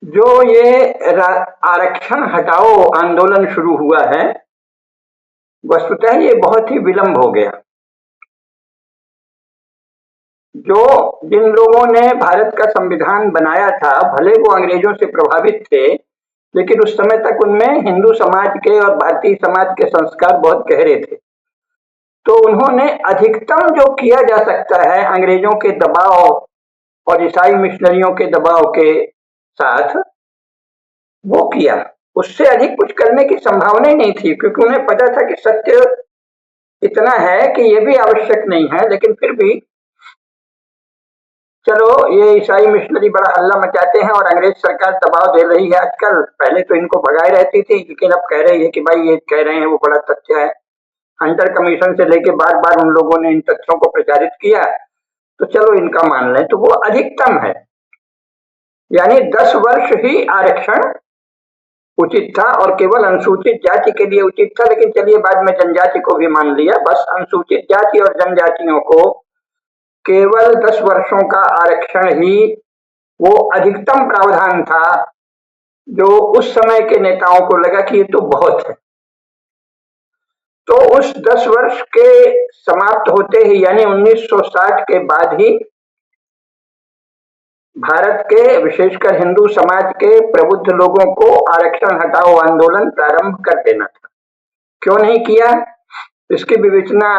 जो ये आरक्षण हटाओ आंदोलन शुरू हुआ है, वस्तुतः ये बहुत ही विलंब हो गया। जो जिन लोगों ने भारत का संविधान बनाया था, भले वो अंग्रेजों से प्रभावित थे, लेकिन उस समय तक उनमें हिंदू समाज के और भारतीय समाज के संस्कार बहुत गहरे थे। तो उन्होंने अधिकतम जो किया जा सकता है अंग्रेजों के दबाव और ईसाई मिशनरियों के दबाव के साथ, वो किया। उससे अधिक कुछ करने की संभावना ही नहीं थी, क्योंकि उन्हें पता था कि सत्य इतना है कि ये भी आवश्यक नहीं है, लेकिन फिर भी चलो, ये ईसाई मिशनरी बड़ा हल्ला मचाते हैं और अंग्रेज सरकार दबाव दे रही है आजकल। पहले तो इनको भगाए रहती थी, लेकिन अब कह रही है कि भाई ये कह रहे हैं वो बड़ा तथ्य है। हंटर कमीशन से लेके बार बार उन लोगों ने इन तथ्यों को प्रचारित किया, तो चलो इनका मान लें। तो वो अधिकतम है, यानी 10 वर्ष ही आरक्षण उचित था और केवल अनुसूचित जाति के लिए उचित था। लेकिन चलिए, बाद में जनजाति को भी मान लिया। बस अनुसूचित जाति और जनजातियों को केवल 10 वर्षों का आरक्षण ही वो अधिकतम प्रावधान था, जो उस समय के नेताओं को लगा कि ये तो बहुत है। तो उस 10 वर्ष के समाप्त होते ही, यानी 1960 के बाद ही भारत के विशेषकर हिंदू समाज के प्रबुद्ध लोगों को आरक्षण हटाओ आंदोलन प्रारंभ कर देना था। क्यों नहीं किया, इसकी विवेचना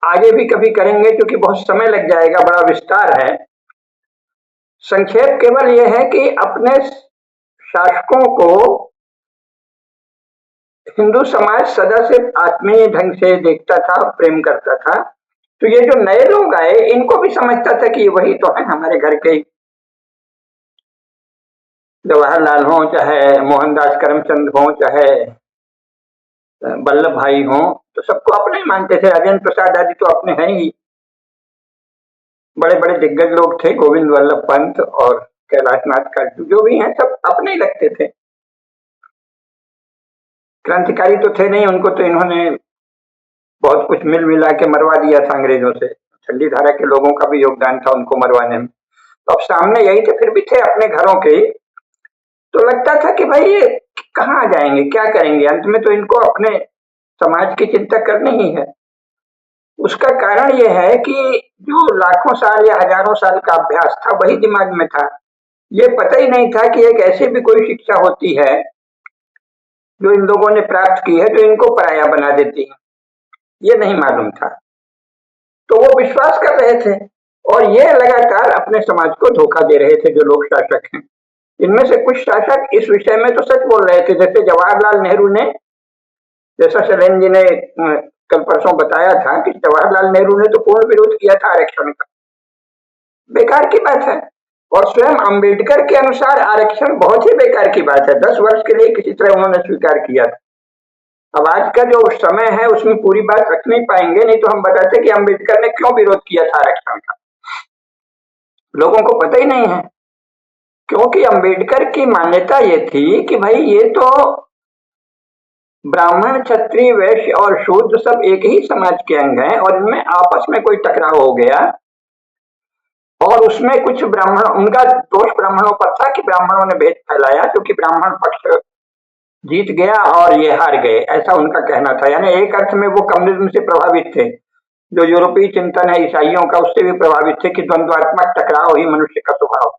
आगे भी कभी करेंगे, क्योंकि बहुत समय लग जाएगा, बड़ा विस्तार है। संक्षेप केवल यह है कि अपने शासकों को हिंदू समाज सदा से आत्मीय ढंग से देखता था, प्रेम करता था। तो ये जो नए लोग आए, इनको भी समझता था कि वही तो है हमारे घर के, जवाहरलाल हो, चाहे मोहनदास करमचंद हो, चाहे वल्लभ भाई हो, तो सबको अपने ही मानते थे। राजेंद्र प्रसाद आदि तो अपने हैं ही। बड़े बड़े दिग्गज लोग थे, गोविंद वल्लभ पंत और कैलाश नाथ का, जो भी हैं सब अपने ही लगते थे। क्रांतिकारी तो थे नहीं, उनको तो इन्होंने बहुत कुछ मिल मिला के मरवा दिया था अंग्रेजों से। ठंडी धारा के लोगों का भी योगदान था उनको मरवाने में। तो अब सामने यही थे, फिर भी थे अपने घरों के। तो लगता था कि भाई ये कहाँ जाएंगे, क्या करेंगे, अंत में तो इनको अपने समाज की चिंता करनी ही है। उसका कारण यह है कि जो लाखों साल या हजारों साल का अभ्यास था, वही दिमाग में था। ये पता ही नहीं था कि एक ऐसी भी कोई शिक्षा होती है जो इन लोगों ने प्राप्त की है, जो इनको पराया बना देती है। ये नहीं मालूम था। तो वो विश्वास कर रहे थे और ये लगातार अपने समाज को धोखा दे रहे थे जो लोग शासक हैं। इनमें से कुछ शासक इस विषय में तो सच बोल रहे थे, जैसे जवाहरलाल नेहरू ने, जैसा शैलेंद्र जी ने कल परसों बताया था कि जवाहरलाल नेहरू ने तो पूर्ण विरोध किया था आरक्षण का। बेकार की बात है। और स्वयं अंबेडकर के अनुसार आरक्षण बहुत ही बेकार की बात है। 10 वर्ष के लिए किसी तरह उन्होंने स्वीकार किया था। अब आज का जो समय है उसमें पूरी बात रख नहीं पाएंगे, नहीं तो हम बताते कि अंबेडकर ने क्यों विरोध किया था आरक्षण का। लोगों को पता ही नहीं है, क्योंकि अंबेडकर की मान्यता ये थी कि भाई ये तो ब्राह्मण, क्षत्रिय, वैश्य और शूद्र सब एक ही समाज के अंग हैं, और इनमें आपस में कोई टकराव हो गया और उसमें कुछ ब्राह्मण, उनका दोष ब्राह्मणों पर था कि ब्राह्मणों ने भेद फैलाया, क्योंकि ब्राह्मण पक्ष जीत गया और ये हार गए, ऐसा उनका कहना था। यानी एक अर्थ में वो कम्युनिज्म से प्रभावित थे। जो यूरोपीय चिंतन है ईसाइयों का, उससे भी प्रभावित थे कि द्वंद्वात्मक टकराव ही मनुष्य का स्वभाव।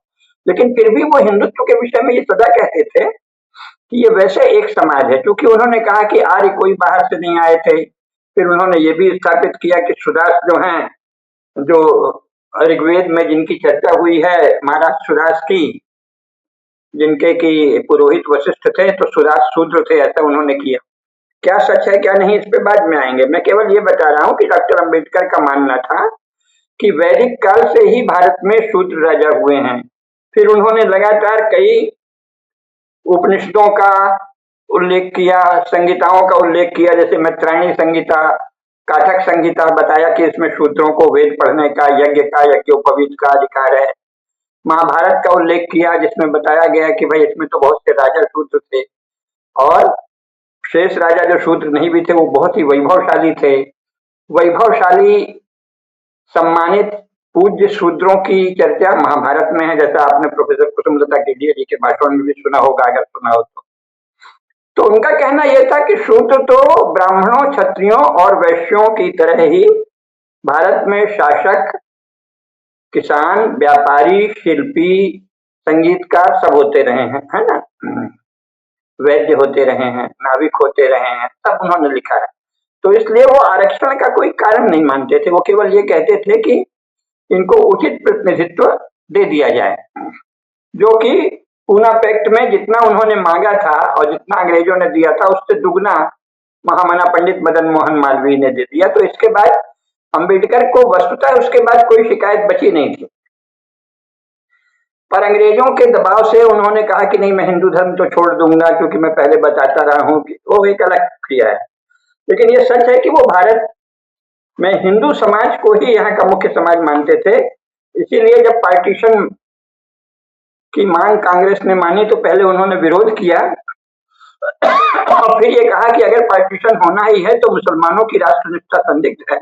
लेकिन फिर भी वो हिंदुत्व के विषय में ये सदा कहते थे कि ये वैसे एक समाज है, क्योंकि उन्होंने कहा कि आर्य कोई बाहर से नहीं आए थे। फिर उन्होंने ये भी स्थापित किया कि सुदास जो हैं, जो ऋग्वेद में जिनकी चर्चा हुई है, महाराज सुदास की, जिनके की पुरोहित वशिष्ठ थे, तो सुदास शूद्र थे, ऐसा उन्होंने किया। क्या सच है क्या नहीं, इस पे बाद में आएंगे। मैं केवल ये बता रहा हूँ कि डॉक्टर अंबेडकर का मानना था कि वैदिक काल से ही भारत में शूद्र राजा हुए हैं। फिर उन्होंने लगातार कई उपनिषदों का उल्लेख किया, संहिताओं का उल्लेख किया, जैसे मैत्रायणी संहिता, काठक संहिता, बताया कि इसमें शूद्रों को वेद पढ़ने का, यज्ञ का, यज्ञोपवीत का अधिकार है। महाभारत का उल्लेख किया, जिसमें बताया गया कि भाई इसमें तो बहुत से राजा शूद्र थे, और शेष राजा जो शूद्र नहीं भी थे वो बहुत ही वैभवशाली थे। वैभवशाली, सम्मानित, पूज्य शूद्रों की चर्चा महाभारत में है, जैसा आपने प्रोफेसर कुसुमलता केडिया जी के भाषण में भी सुना होगा, अगर सुना हो तो उनका कहना यह था कि शूद्र तो ब्राह्मणों, क्षत्रियों और वैश्यों की तरह ही भारत में शासक, किसान, व्यापारी, शिल्पी, संगीतकार सब होते रहे हैं, है ना। वैद्य होते रहे हैं, नाविक होते रहे हैं, सब उन्होंने लिखा है। तो इसलिए वो आरक्षण का कोई कारण नहीं मानते थे, वो केवल ये कहते थे कि इनको उचित प्रतिनिधित्व दे दिया जाए, जो कि पूना पैक्ट में जितना उन्होंने मांगा था और जितना अंग्रेजों ने दिया था उससे दुगना महामना पंडित मदन मोहन मालवीय ने दे दिया। तो इसके बाद अंबेडकर को वस्तुतः उसके बाद कोई शिकायत बची नहीं थी, पर अंग्रेजों के दबाव से उन्होंने कहा कि नहीं, मैं हिंदू धर्म तो छोड़ दूंगा, क्योंकि मैं पहले बताता रहा हूं कि वो एक अलग क्रिया है। लेकिन ये सच है कि वो भारत में हिंदू समाज को ही यहाँ का मुख्य समाज मानते थे। इसीलिए जब पार्टीशन की मांग कांग्रेस ने मानी तो पहले उन्होंने विरोध किया और फिर ये कहा कि अगर पार्टीशन होना ही है तो मुसलमानों की राष्ट्रनिष्ठा संदिग्ध है,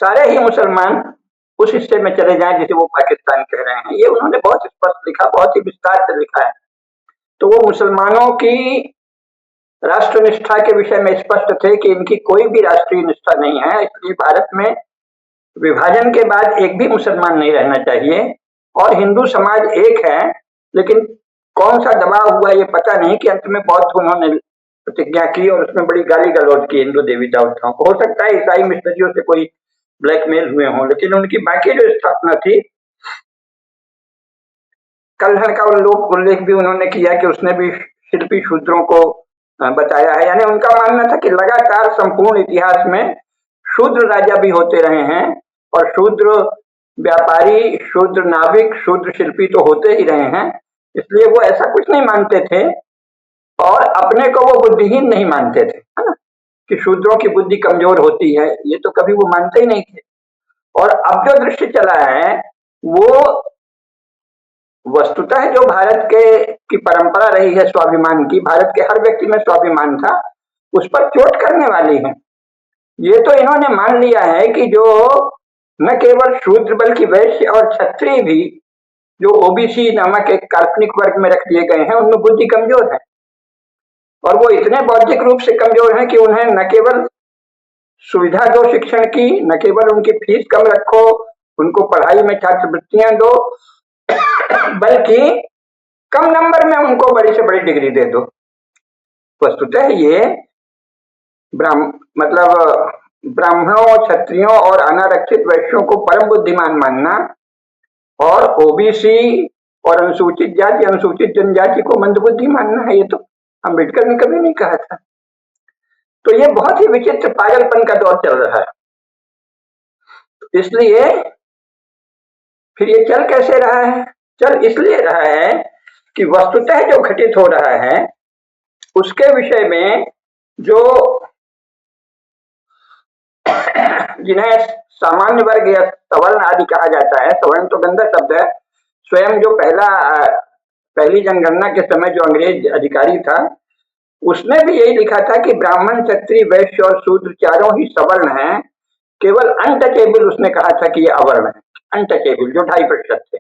सारे ही मुसलमान उस हिस्से में चले जाएं जिसे वो पाकिस्तान कह रहे हैं। ये उन्होंने बहुत स्पष्ट लिखा, बहुत ही विस्तार से लिखा है। तो वो मुसलमानों की राष्ट्रनिष्ठा के विषय में स्पष्ट थे कि इनकी कोई भी राष्ट्रीय निष्ठा नहीं है, इसलिए भारत में विभाजन के बाद एक भी मुसलमान नहीं रहना चाहिए और हिंदू समाज एक है। लेकिन कौन सा दबाव हुआ ये पता नहीं कि अंत में बौद्ध उन्होंने प्रतिज्ञा की और उसमें बड़ी गाली गलौज की हिंदू देवी देवताओं को। हो सकता है ईसाई मिशनरियों से कोई ब्लैकमेल हुए हों, लेकिन उनकी बाकी जो स्थापना थी, कल्हड़ का उल्लेख भी उन्होंने किया कि उसने भी शिल्पी शूद्रों को बताया है। यानी उनका मानना था कि लगातार संपूर्ण इतिहास में शूद्र राजा भी होते रहे हैं और शूद्र व्यापारी, शूद्र नाविक, शूद्र शिल्पी तो होते ही रहे हैं। इसलिए वो ऐसा कुछ नहीं मानते थे और अपने को वो बुद्धिहीन नहीं मानते थे, है ना, कि शूद्रों की बुद्धि कमजोर होती है, ये तो कभी वो मानते ही नहीं थे। और अब जो दृश्य चला है वो वस्तुतः जो भारत के की परंपरा रही है स्वाभिमान की, भारत के हर व्यक्ति में स्वाभिमान था, उस पर चोट करने वाली है। ये तो इन्होंने मान लिया है कि जो न केवल शूद्र बल्कि वैश्य और क्षत्रिय भी जो ओबीसी नामक एक काल्पनिक वर्ग में रख दिए गए हैं, उनमें बुद्धि कमजोर है और वो इतने बौद्धिक रूप से कमजोर हैं कि उन्हें न केवल सुविधा दो शिक्षण की, न केवल उनकी फीस कम रखो, उनको पढ़ाई में छात्रवृत्तियां दो, बल्कि कम नंबर में उनको बड़ी से बड़ी डिग्री दे दो। वस्तुतः ये ब्राह्मणों, क्षत्रियों और अनारक्षित वैश्यों को परम बुद्धिमान मानना और ओबीसी और अनुसूचित जाति, अनुसूचित जनजाति को मंदबुद्धि मानना है, ये तो अंबेडकर ने कभी नहीं कहा था। तो ये बहुत ही विचित्र पागलपन का दौर चल रहा है। इसलिए फिर ये चल कैसे रहा है? चल इसलिए रहा है कि वस्तुतः जो घटित हो रहा है उसके विषय में जो जिन्हें सामान्य वर्ग या सवर्ण आदि कहा जाता है, सवर्ण तो गंदा शब्द है, स्वयं जो पहली जनगणना के समय जो अंग्रेज अधिकारी था उसने भी यही लिखा था कि ब्राह्मण, क्षत्रिय, वैश्य और शूद्र चारों ही सवर्ण हैं, केवल अनटचेबल उसने कहा था कि ये अवर्ण है, अनटचेबल, जो 2.5% थे।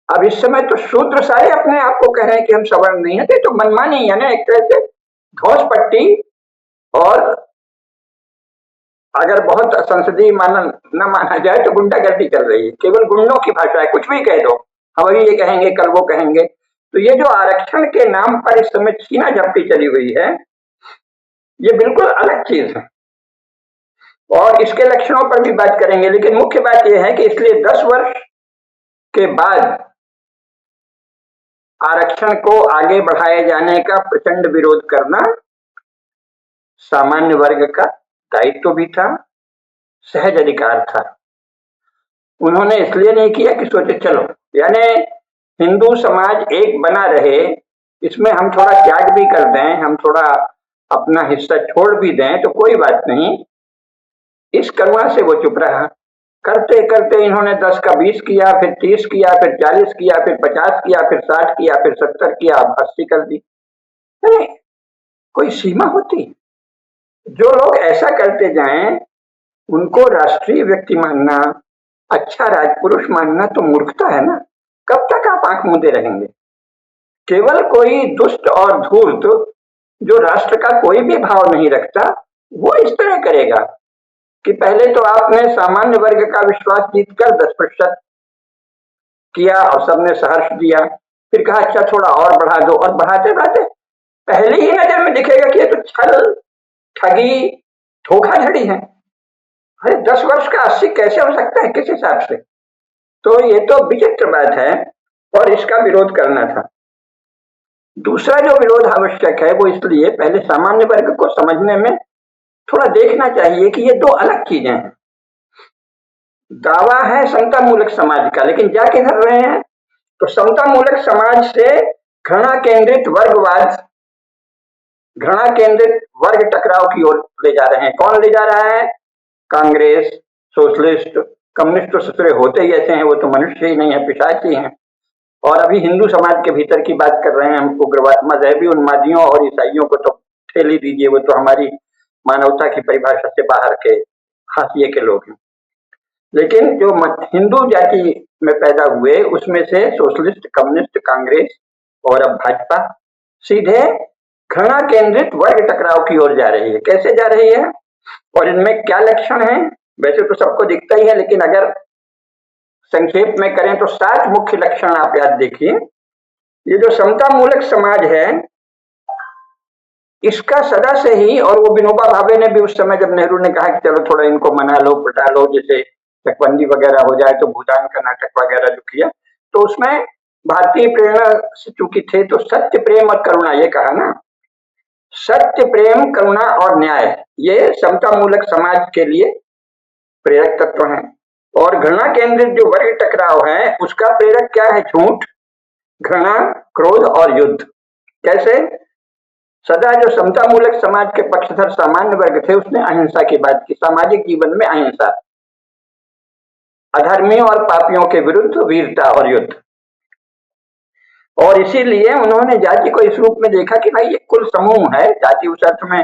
अब इस समय तो शूद्र सारे अपने आप को कह रहे हैं कि हम सवर्ण नहीं है, तो मनमानी है ना, एक तरह से धौस पट्टी। और अगर बहुत संसदीय न माना जाए तो गुंडागर्दी चल रही है, केवल गुंडों की भाषा है, कुछ भी कह दो, हम अभी ये कहेंगे कल वो कहेंगे। तो ये जो आरक्षण के नाम पर इस समय छीना झपटी चली हुई है, ये बिल्कुल अलग चीज है और इसके लक्षणों पर भी बात करेंगे। लेकिन मुख्य बात यह है कि इसलिए 10 वर्ष के बाद आरक्षण को आगे बढ़ाए जाने का प्रचंड विरोध करना सामान्य वर्ग का दायित्व भी था, सहज अधिकार था। उन्होंने इसलिए नहीं किया कि सोचे चलो, यानी हिंदू समाज एक बना रहे, इसमें हम थोड़ा त्याग भी कर दें, हम थोड़ा अपना हिस्सा छोड़ भी दें तो कोई बात नहीं। इस करुणा से वो चुप रहा। करते करते इन्होंने 10 का 20 किया, फिर 30 किया, फिर 40 किया, फिर 50 किया, फिर 60 किया, फिर 70 किया, अब 80 कर दी। नहीं, कोई सीमा होती? जो लोग ऐसा करते जाएं उनको राष्ट्रीय व्यक्ति मानना, अच्छा राजपुरुष मानना तो मूर्खता है ना। कब तक आप आंख मूंदे रहेंगे? केवल कोई दुष्ट और धूर्त जो राष्ट्र का कोई भी भाव नहीं रखता, वो इस तरह करेगा कि पहले तो आपने सामान्य वर्ग का विश्वास जीतकर 10% किया और सबने सहर्ष दिया, फिर कहा अच्छा थोड़ा और बढ़ा दो, और बढ़ाते बढ़ाते पहले ही नजर में दिखेगा कि ये तो छल, ठगी, धोखाधड़ी है। अरे 10 वर्ष का 80 कैसे हो सकता है, किस हिसाब से? तो ये तो विचित्र बात है और इसका विरोध करना था। दूसरा जो विरोध आवश्यक है वो इसलिए पहले सामान्य वर्ग को समझने में थोड़ा देखना चाहिए कि ये दो अलग चीजें हैं। दावा है समता मूलक समाज का, लेकिन जा किधर रहे हैं? तो समता मूलक समाज से घृणा केंद्रित वर्गवाद, घृणा केंद्रित वर्ग टकराव की ओर ले जा रहे हैं। कौन ले जा रहा है? कांग्रेस, सोशलिस्ट, कम्युनिस्ट तो ससुरे होते ही ऐसे हैं, वो तो मनुष्य ही नहीं है, पिशाच ही हैं। और अभी हिंदू समाज के भीतर की बात कर रहे हैं हम। उग्रवाद, मजहबी उन्मादियों और ईसाइयों को तो ठेल ही दीजिए, वो तो हमारी मानवता की परिभाषा से बाहर के हाशिए के लोग हैं। लेकिन जो हिंदू जाति में पैदा हुए उसमें से सोशलिस्ट, कम्युनिस्ट, कांग्रेस और अब भाजपा सीधे घृणा केंद्रित वर्ग टकराव की ओर जा रही है। कैसे जा रही है और इनमें क्या लक्षण है? वैसे तो सबको दिखता ही है, लेकिन अगर संक्षेप में करें तो 7 मुख्य लक्षण आप याद देखिए। ये जो समता मूलक समाज है इसका सदा से ही, और वो विनोबा भावे ने भी उस समय जब नेहरू ने कहा कि चलो थोड़ा इनको मना लो, पटा लो, जैसे चकबंदी वगैरह हो जाए, तो भूटान का नाटक वगैरह जो किया, तो उसमें भारतीय प्रेरणा से चूंकि थे तो सत्य, प्रेम और करुणा, ये कहा ना, सत्य, प्रेम, करुणा और न्याय, ये समता मूलक समाज के लिए प्रेरक तत्व हैं। और घृणा केंद्रित जो वर्ग टकराव है उसका प्रेरक क्या है? झूठ, घृणा, क्रोध और युद्ध। कैसे? सदा जो समता मूलक समाज के पक्षधर सामान्य वर्ग थे उसने अहिंसा की बात की। सामाजिक जीवन में अहिंसा, अधर्मियों और पापियों के विरुद्ध वीरता और युद्ध। और इसीलिए उन्होंने जाति को इस रूप में देखा कि भाई ये कुल समूह है। जाति उस अर्थ में,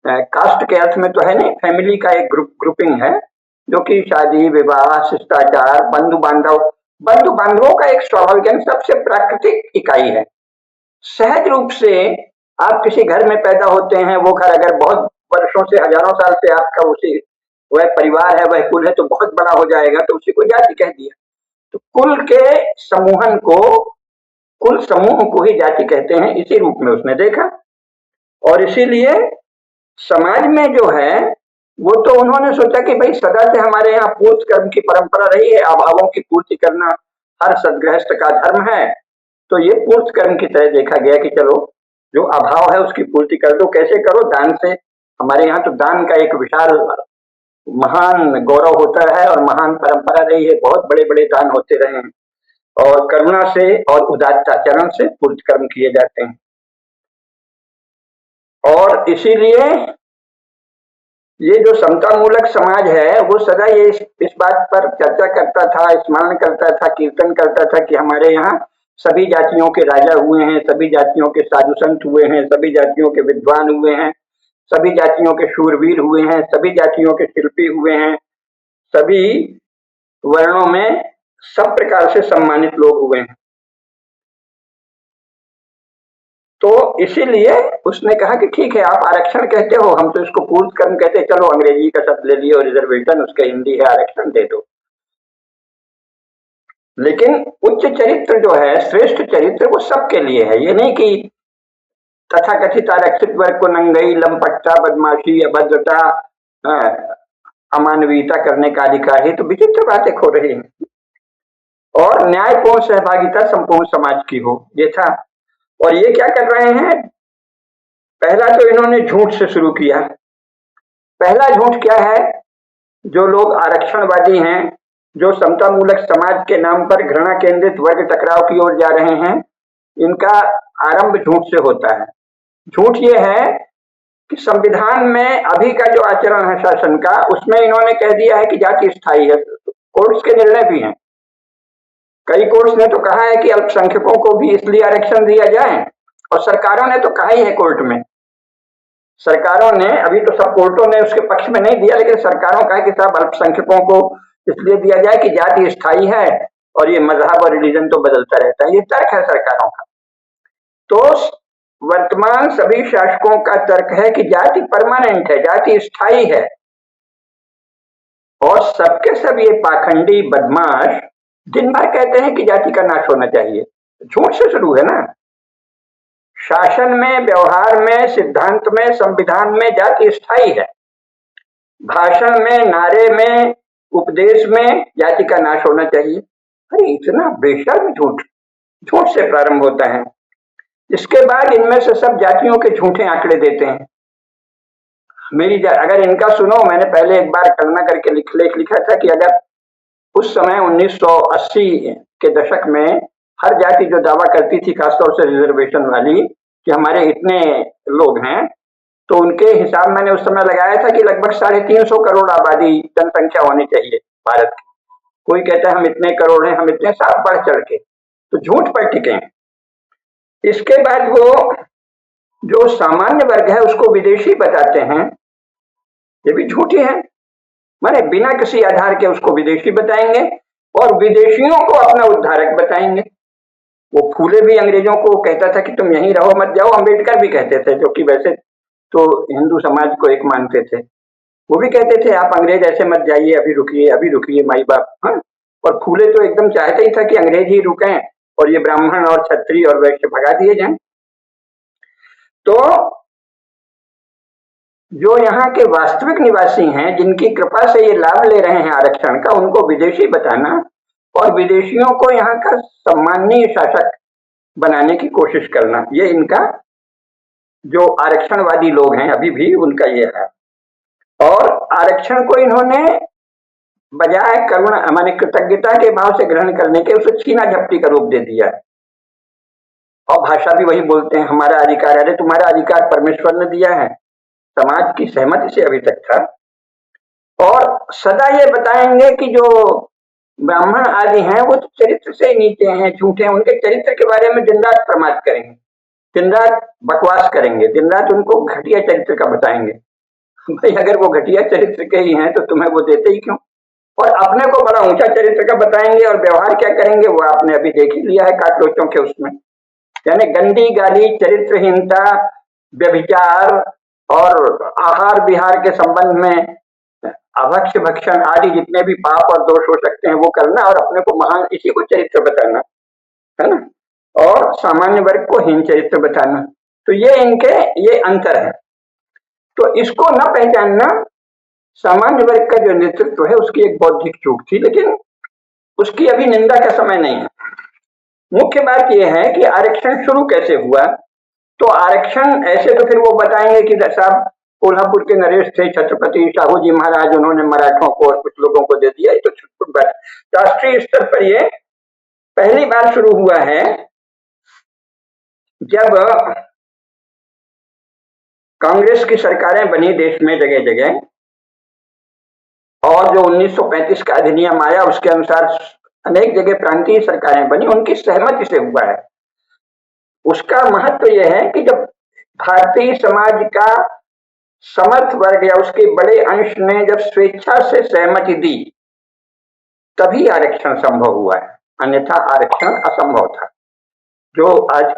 कास्ट के अर्थ में तो है नहीं, फैमिली का एक ग्रुपिंग है जो कि शादी, विवाह, शिष्टाचार, बंधु बांधवों का एक स्वाभाविक सबसे प्राकृतिक इकाई है। सहज रूप से आप किसी घर में पैदा होते हैं, वो घर अगर बहुत वर्षों से, हजारों साल से आपका उसी वह परिवार है, वह कुल है, तो बहुत बड़ा हो जाएगा, तो उसी को जाति कह दिया। तो कुल के समूहन को, कुल समूह को ही जाति कहते हैं, इसी रूप में उसने देखा। और इसीलिए समाज में जो है वो तो उन्होंने सोचा कि भाई सदा से हमारे यहाँ पूर्व कर्म की परंपरा रही है, अभावों की पूर्ति करना हर सदगृहस्थ का धर्म है। तो ये पूर्व कर्म की तरह देखा गया कि चलो जो अभाव है उसकी पूर्ति कर दो। कैसे करो? दान से। हमारे यहाँ तो दान का एक विशाल महान गौरव होता है और महान परंपरा रही है, बहुत बड़े बड़े दान होते रहे हैं। और करुणा से और उदात्ताचरण से पूर्व कर्म किए जाते हैं। और इसीलिए ये जो समता मूलक समाज है वो सदा ये इस बात पर चर्चा करता था, स्मरण करता था, कीर्तन करता था कि हमारे यहाँ सभी जातियों के राजा हुए हैं, सभी जातियों के साधु संत हुए हैं, सभी जातियों के विद्वान हुए हैं, सभी जातियों के शूरवीर हुए हैं, सभी जातियों के शिल्पी हुए हैं, सभी वर्णों में सब प्रकार से सम्मानित लोग हुए हैं। तो इसीलिए उसने कहा कि ठीक है, आप आरक्षण कहते हो, हम तो इसको पूर्व कर्म कहते हैं, चलो अंग्रेजी का शब्द ले लिए और रिजर्वेशन, उसका हिंदी है आरक्षण, दे दो। लेकिन उच्च चरित्र जो है, श्रेष्ठ चरित्र, वो सबके लिए है। ये नहीं कि तथाकथित आरक्षित वर्ग को नंगई, लंपटता, बदमाशी, अभद्रता, अमानवीयता करने का अधिकार है। तो विचित्र बातें हो रही है। और न्यायपूर्ण सहभागिता संपूर्ण समाज की हो, ये था। और ये क्या कर रहे हैं? पहला तो इन्होंने झूठ से शुरू किया। पहला झूठ क्या है? जो लोग आरक्षणवादी हैं, जो समता मूलक समाज के नाम पर घृणा केंद्रित वर्ग टकराव की ओर जा रहे हैं, इनका आरंभ झूठ से होता है। झूठ ये है कि संविधान में अभी का जो आचरण है शासन का, उसमें इन्होंने कह दिया है कि जाति स्थायी है। कोर्ट्स के निर्णय भी हैं, कई कोर्ट्स ने तो कहा है कि अल्पसंख्यकों को भी इसलिए आरक्षण दिया जाए, और सरकारों ने तो कहा ही है कोर्ट में, सरकारों ने, अभी तो सब कोर्टों ने उसके पक्ष में नहीं दिया, लेकिन सरकारों का है कि साहब अल्पसंख्यकों को इसलिए दिया जाए कि जाति स्थायी है और ये मजहब और रिलीजन तो बदलता रहता है। ये तर्क है सरकारों का। तो वर्तमान सभी शासकों का तर्क है कि जाति परमानेंट है, जाति स्थायी है, और सबके सब ये पाखंडी बदमाश दिन भर कहते हैं कि जाति का नाश होना चाहिए। झूठ से शुरू है ना। शासन में, व्यवहार में, सिद्धांत में, संविधान में जाति स्थायी है। भाषण में, नारे में, उपदेश में जाति का नाश होना चाहिए। अरे इतना बेशर्म झूठ, झूठ से प्रारंभ होता है। इसके बाद इनमें से सब जातियों के झूठे आंकड़े देते हैं। अगर इनका सुनो, मैंने पहले एक बार कल्पना करके लेख लिखा था कि अगर उस समय 1980 के दशक में हर जाति जो दावा करती थी, खासतौर से रिजर्वेशन वाली, कि हमारे इतने लोग हैं, तो उनके हिसाब मैंने उस समय लगाया था कि लगभग 350 करोड़ आबादी जनसंख्या होनी चाहिए भारत की। कोई कहता है हम इतने करोड़ हैं, हम इतने, साफ बढ़ चढ़ के, तो झूठ पर टिके। इसके बाद वो जो सामान्य वर्ग है उसको विदेशी बताते हैं, ये भी झूठी है। माने बिना किसी आधार के उसको विदेशी बताएंगे और विदेशियों को अपना उद्धारक बताएंगे। वो फूले भी अंग्रेजों को कहता था कि तुम यहीं रहो मत जाओ, अम्बेडकर भी कहते थे, जो कि वैसे तो हिंदू समाज को एक मानते थे। वो भी कहते थे आप अंग्रेज ऐसे मत जाइए, अभी रुकिए माई बाप। हाँ, और फूले तो एकदम चाहते ही था कि अंग्रेज ही रुकें और ये ब्राह्मण और क्षत्रिय और वैश्य भगा दिए जाएं। तो जो यहाँ के वास्तविक निवासी हैं, जिनकी कृपा से ये लाभ ले रहे हैं आरक्षण का, उनको विदेशी बताना और विदेशियों को यहाँ का सम्माननीय शासक बनाने की कोशिश करना, ये इनका जो आरक्षणवादी लोग हैं अभी भी उनका ये है। और आरक्षण को इन्होंने बजाय करुणा माने कृतज्ञता के भाव से ग्रहण करने के उसे छीना झपटी का रूप दे दिया है। और भाषा भी वही बोलते हैं, हमारा अधिकार। अरे तुम्हारा अधिकार परमेश्वर ने दिया है, समाज की सहमति से अभी तक था। और सदा ये बताएंगे कि जो ब्राह्मण आदि हैं वो तो चरित्र से नीचे हैं, झूठे हैं, उनके चरित्र के बारे में दिन रात प्रमाद करेंगे, दिन रात बकवास करेंगे, दिन रात उनको घटिया चरित्र का बताएंगे। भाई अगर वो घटिया चरित्र के ही हैं तो तुम्हें वो देते ही क्यों? और अपने को बड़ा ऊंचा चरित्र का बताएंगे और व्यवहार क्या करेंगे वो आपने अभी देख ही लिया है काकरोचों के उसमें। यानी गंदी गाली, चरित्रहीनता, व्यभिचार और आहार विहार के संबंध में अभक्ष्य भक्षण आदि जितने भी पाप और दोष हो सकते हैं वो करना और अपने को महान, इसी को चरित्र बताना है ना, और सामान्य वर्ग को हीन चरित्र बताना। तो ये इनके ये अंतर है। तो इसको न पहचानना सामान्य वर्ग का जो नेतृत्व है उसकी एक बौद्धिक चूक थी, लेकिन उसकी अभी निंदा का समय नहीं है। मुख्य बात यह है कि आरक्षण शुरू कैसे हुआ। तो आरक्षण ऐसे तो फिर वो बताएंगे कि साहब कोल्हापुर के नरेश थे, छत्रपति शाहू जी महाराज, उन्होंने मराठों को और कुछ लोगों को दे दिया। ये तो छुटपुट बात। राष्ट्रीय स्तर पर ये पहली बार शुरू हुआ है जब कांग्रेस की सरकारें बनी देश में जगह जगह, और जो 1935 का अधिनियम आया उसके अनुसार अनेक जगह प्रांतीय सरकारें बनी, उनकी सहमति से हुआ है। उसका महत्व यह है कि जब भारतीय समाज का समर्थ वर्ग या उसके बड़े अंश ने जब स्वेच्छा से सहमति दी तभी आरक्षण संभव हुआ है, अन्यथा आरक्षण असंभव था। जो आज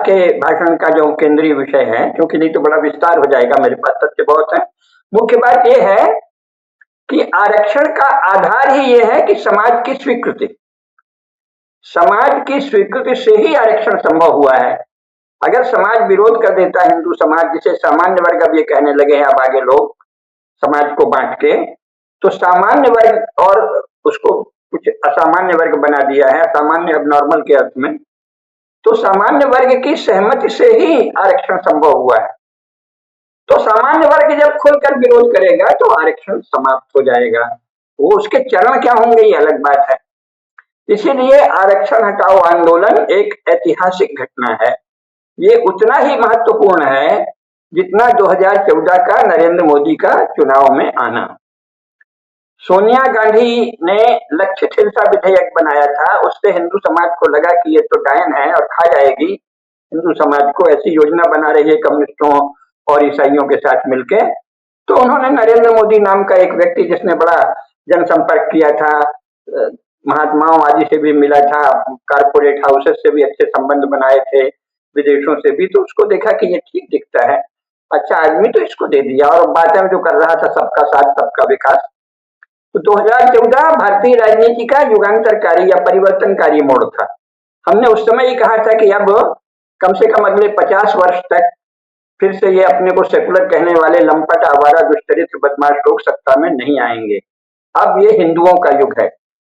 के भाषण का जो केंद्रीय विषय है, क्योंकि नहीं तो बड़ा विस्तार हो जाएगा, मेरे पास तथ्य बहुत है। मुख्य बात यह है कि आरक्षण का आधार ही यह है कि समाज की स्वीकृति, समाज की स्वीकृति से ही आरक्षण संभव हुआ है। अगर समाज विरोध कर देता है, हिंदू समाज, जिसे सामान्य वर्ग अब ये कहने लगे हैं अब आगे लोग समाज को बांट के, तो सामान्य वर्ग और उसको कुछ असामान्य वर्ग बना दिया है, सामान्य अब नॉर्मल के अर्थ में। तो सामान्य वर्ग की सहमति से ही आरक्षण संभव हुआ है। तो सामान्य वर्ग जब खुलकर विरोध करेगा तो आरक्षण समाप्त हो जाएगा। वो उसके चरण क्या होंगे ये अलग बात है। इसीलिए आरक्षण हटाओ आंदोलन एक ऐतिहासिक घटना है। ये उतना ही महत्वपूर्ण है जितना 2014 का नरेंद्र मोदी का चुनाव में आना। सोनिया गांधी ने लक्षित हिंसा विधेयक बनाया था, उससे हिंदू समाज को लगा कि ये तो डायन है और खा जाएगी हिंदू समाज को, ऐसी योजना बना रही है कम्युनिस्टों और ईसाइयों के साथ मिलके। तो उन्होंने नरेंद्र मोदी नाम का एक व्यक्ति जिसने बड़ा जनसंपर्क किया था, महात्माओं आदि से भी मिला था, कारपोरेट हाउसेस से भी अच्छे संबंध बनाए थे, विदेशों से भी, तो उसको देखा कि ये ठीक दिखता है, अच्छा आदमी, तो इसको दे दिया। और बातें जो कर रहा था सबका साथ सबका विकास। तो 2014 भारतीय राजनीति का युगांतरकारी या परिवर्तनकारी मोड़ था। हमने उस समय ही कहा था कि अब कम से कम अगले 50 वर्ष तक फिर से ये अपने को सेकुलर कहने वाले लंपट, आवारा, दुष्चरित्र, बदमाश लोग सत्ता में नहीं आएंगे। अब ये हिंदुओं का युग है,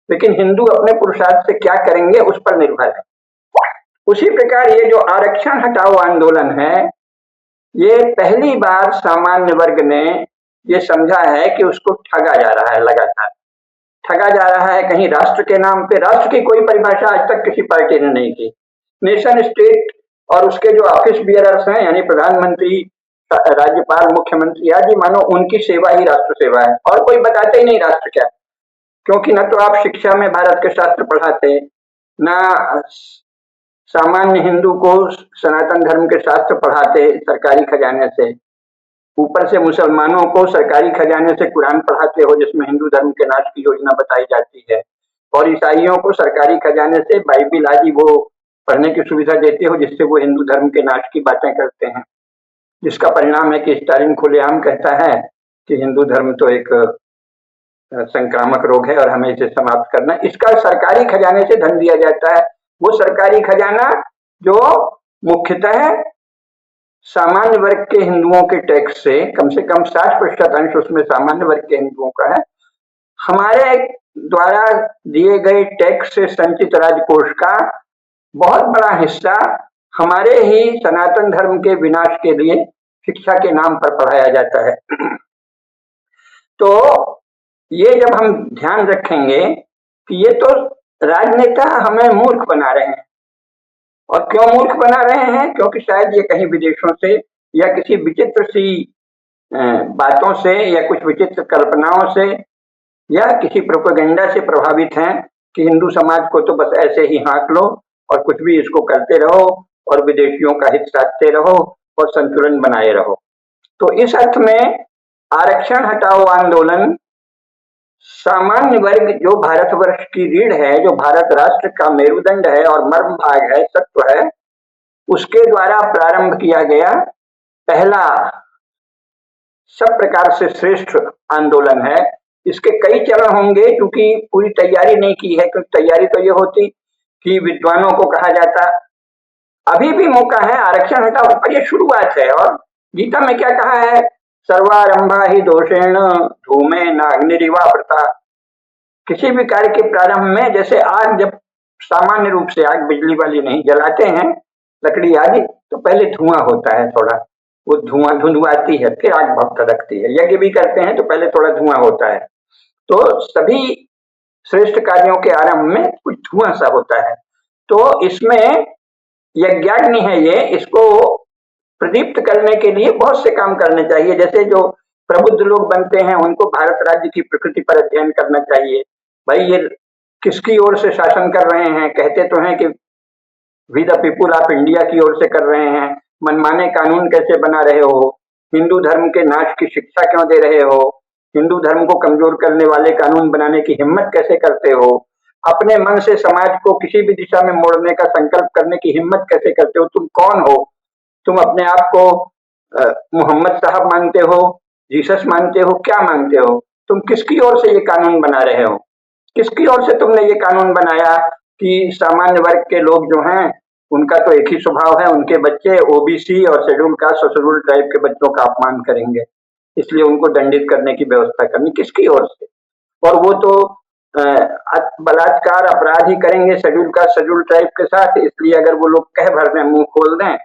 लेकिन हिंदू अपने पुरुषार्थ से क्या करेंगे उस पर निर्भर है। उसी प्रकार ये जो आरक्षण हटाओ आंदोलन है, ये पहली बार सामान्य वर्ग ने ये समझा है कि उसको ठगा जा रहा है, लगातार ठगा जा रहा है। कहीं राष्ट्र के नाम पे, राष्ट्र की कोई परिभाषा आज तक किसी पार्टी ने नहीं की। नेशन स्टेट और उसके जो ऑफिस बियरर्स हैं, यानी प्रधानमंत्री, राज्यपाल, मुख्यमंत्री आदि, मानो उनकी सेवा ही राष्ट्र सेवा है, और कोई बताते ही नहीं राष्ट्र क्या। क्योंकि न तो आप शिक्षा में भारत के शास्त्र पढ़ाते, न सामान्य हिंदू को सनातन धर्म के शास्त्र पढ़ाते सरकारी खजाने से, ऊपर से मुसलमानों को सरकारी खजाने से कुरान पढ़ाते हो जिसमें हिंदू धर्म के नाश की योजना बताई जाती है, और ईसाइयों को सरकारी खजाने से बाइबिल आदि वो पढ़ने की सुविधा देते हो जिससे वो हिंदू धर्म के नाश की बातें करते हैं, जिसका परिणाम है कि स्टालिन खुलेआम कहता है कि हिंदू धर्म तो एक संक्रामक रोग है और हमें इसे समाप्त करना। इसका सरकारी खजाने से धन दिया जाता है, वो सरकारी खजाना जो मुख्यतः सामान्य वर्ग के हिंदुओं के टैक्स से कम 60% अंश उसमें सामान्य वर्ग के हिंदुओं का है। हमारे द्वारा दिए गए टैक्स से संचित राजकोष का बहुत बड़ा हिस्सा हमारे ही सनातन धर्म के विनाश के लिए शिक्षा के नाम पर पढ़ाया जाता है। तो ये जब हम ध्यान रखेंगे कि ये तो राजनेता हमें मूर्ख बना रहे हैं, और क्यों मूर्ख बना रहे हैं? क्योंकि शायद ये कहीं विदेशों से या किसी विचित्र सी बातों से या कुछ विचित्र कल्पनाओं से या किसी प्रोपेगेंडा से प्रभावित हैं कि हिंदू समाज को तो बस ऐसे ही हाँक लो और कुछ भी इसको करते रहो और विदेशियों का हित साधते रहो और संतुलन बनाए रहो। तो इस अर्थ में आरक्षण हटाओ आंदोलन सामान्य वर्ग, जो भारतवर्ष की रीढ़ है, जो भारत राष्ट्र का मेरुदंड है और मर्म भाग है, सत्व है, उसके द्वारा प्रारंभ किया गया पहला सब प्रकार से श्रेष्ठ आंदोलन है। इसके कई चरण होंगे, क्योंकि पूरी तैयारी नहीं की है, क्योंकि तैयारी तो ये होती कि विद्वानों को कहा जाता अभी भी मौका है, आरक्षण हटाओ, पर ये शुरुआत है। और गीता में क्या कहा है? सर्वारंभा ही दोषेण धूमे न अग्निरिवा वृता। किसी भी कार्य के प्रारंभ में, जैसे आग, जब सामान्य रूप से आग बिजली वाली नहीं जलाते हैं लकड़ी आदि, तो पहले धुआं होता है, थोड़ा वो धुआं धुंधुआती है, फिर आग भभक रखती है। यज्ञ भी करते हैं तो पहले थोड़ा धुआं होता है। तो सभी श्रेष्ठ कार्यों के आरंभ में कुछ धुआं सा होता है। तो इसमें यज्ञाग्नि है ये, इसको प्रदीप्त करने के लिए बहुत से काम करने चाहिए। जैसे जो प्रबुद्ध लोग बनते हैं उनको भारत राज्य की प्रकृति पर अध्ययन करना चाहिए। भाई ये किसकी ओर से शासन कर रहे हैं? कहते तो हैं कि we the people of India की ओर से कर रहे हैं। मनमाने कानून कैसे बना रहे हो? हिंदू धर्म के नाश की शिक्षा क्यों दे रहे हो? हिंदू धर्म को कमजोर करने वाले कानून बनाने की हिम्मत कैसे करते हो? अपने मन से समाज को किसी भी दिशा में मोड़ने का संकल्प करने की हिम्मत कैसे करते हो? तुम कौन हो? तुम अपने आप को मोहम्मद साहब मानते हो, जीसस मानते हो, क्या मानते हो? तुम किसकी ओर से ये कानून बना रहे हो? किसकी ओर से तुमने ये कानून बनाया कि सामान्य वर्ग के लोग जो हैं उनका तो एक ही स्वभाव है, उनके बच्चे ओबीसी और शेड्यूल कास्ट और शेड्यूल ट्राइब के बच्चों का अपमान करेंगे, इसलिए उनको दंडित करने की व्यवस्था करनी, किसकी ओर से? और वो तो बलात्कार अपराध ही करेंगे शेड्यूल कास्ट शेड्यूल ट्राइब के साथ, इसलिए अगर वो लोग कह भर दें, मुंह खोल दें,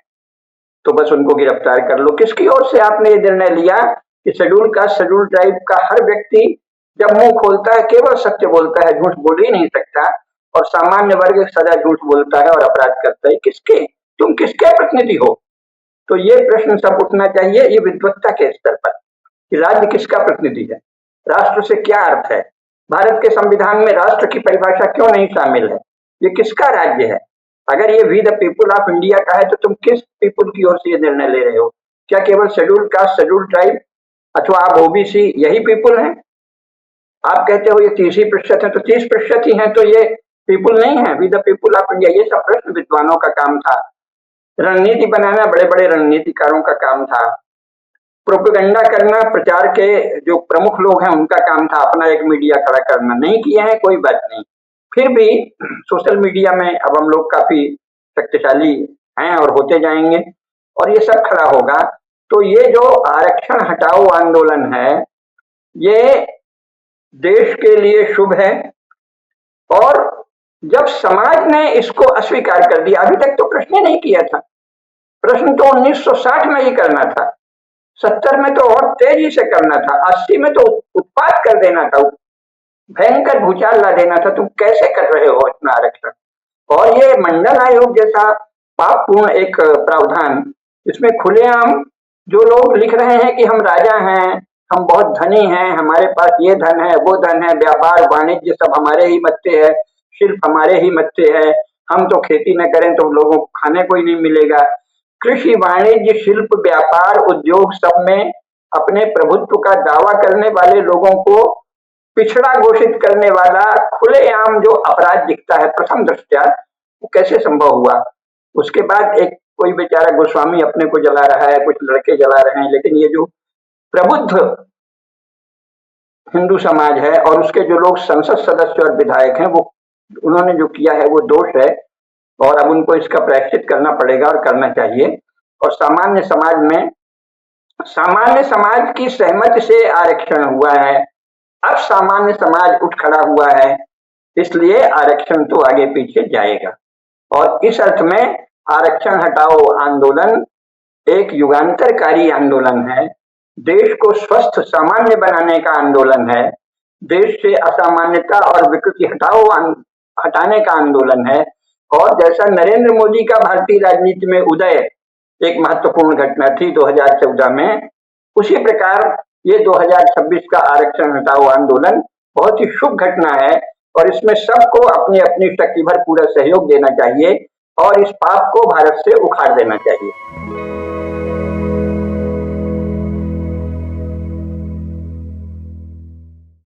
तो बस उनको गिरफ्तार कर लो। किसकी ओर से आपने ये निर्णय लिया कि शेड्यूल कास्ट शेड्यूल ट्राइब का हर व्यक्ति जब मुंह खोलता है केवल सत्य बोलता है, झूठ बोल ही नहीं सकता, और सामान्य वर्ग सदा झूठ बोलता है और अपराध करता है? किसके? तुम किसके प्रतिनिधि हो? तो ये प्रश्न सब उठना चाहिए, ये विद्वत्ता के स्तर पर, कि राज्य किसका प्रतिनिधि है, राष्ट्र से क्या अर्थ है, भारत के संविधान में राष्ट्र की परिभाषा क्यों नहीं शामिल है, ये किसका राज्य है? अगर ये we the people of India का है तो तुम किस पीपुल की ओर से ये निर्णय ले रहे हो? क्या केवल शेड्यूल कास्ट शेड्यूल ट्राइब अथवा आप ओबीसी यही पीपुल हैं? आप कहते हो ये 30% है, तो 30% ही है, तो ये पीपुल नहीं है, we the people of India. ये सब प्रश्न विद्वानों का काम था। रणनीति बनाना बड़े बड़े रणनीतिकारों का काम था। प्रोपेगेंडा करना, प्रचार के जो प्रमुख लोग हैं उनका काम था अपना एक मीडिया खड़ा करना। नहीं किया है, कोई बात नहीं। फिर भी सोशल मीडिया में अब हम लोग काफी शक्तिशाली हैं और होते जाएंगे, और ये सब खड़ा होगा। तो ये जो आरक्षण हटाओ आंदोलन है, ये देश के लिए शुभ है। और जब समाज ने इसको अस्वीकार कर दिया, अभी तक तो प्रश्न ही नहीं किया था। प्रश्न तो 1960 में ही करना था, 70 में तो और तेजी से करना था, 80 में तो उत्पात कर देना था, भयंकर भूचाल ला देना था। तुम कैसे कर रहे हो इतना आरक्षण? और ये मंडल आयोग जैसा पापपूर्ण एक प्रावधान, इसमें खुलेआम जो लोग लिख रहे हैं कि हम राजा हैं, हम बहुत धनी हैं, हमारे पास ये धन है, वो धन है, व्यापार वाणिज्य सब हमारे ही मत्थे है, शिल्प हमारे ही मत्थे है, हम तो खेती न करें तो लोगों को खाने को ही नहीं मिलेगा। कृषि, वाणिज्य, शिल्प, व्यापार, उद्योग सब में अपने प्रभुत्व का दावा करने वाले लोगों को पिछड़ा घोषित करने वाला खुलेआम जो अपराध दिखता है प्रथम दृष्टया, वो कैसे संभव हुआ? उसके बाद एक कोई बेचारा गोस्वामी अपने को जला रहा है, कुछ लड़के जला रहे हैं, लेकिन ये जो प्रबुद्ध हिंदू समाज है और उसके जो लोग संसद सदस्य और विधायक हैं, वो उन्होंने जो किया है वो दोष है, और अब उनको इसका प्रायश्चित करना पड़ेगा और करना चाहिए। और सामान्य समाज की सहमति से आरक्षण हुआ है। अब सामान्य समाज उठ खड़ा हुआ है, इसलिए आरक्षण तो आगे पीछे जाएगा। और इस अर्थ में आरक्षण हटाओ आंदोलन एक युगांतरकारी आंदोलन है, देश को स्वस्थ सामान्य बनाने का आंदोलन है, देश से असामान्यता और विकृति हटाने का आंदोलन है। और जैसा नरेंद्र मोदी का भारतीय राजनीति में उदय एक महत्वपूर्ण घटना थी 2014 में, उसी प्रकार ये 2026 का आरक्षण हटाओ आंदोलन बहुत ही शुभ घटना है, और इसमें सबको अपनी अपनी शक्ति भर पूरा सहयोग देना चाहिए और इस पाप को भारत से उखाड़ देना चाहिए।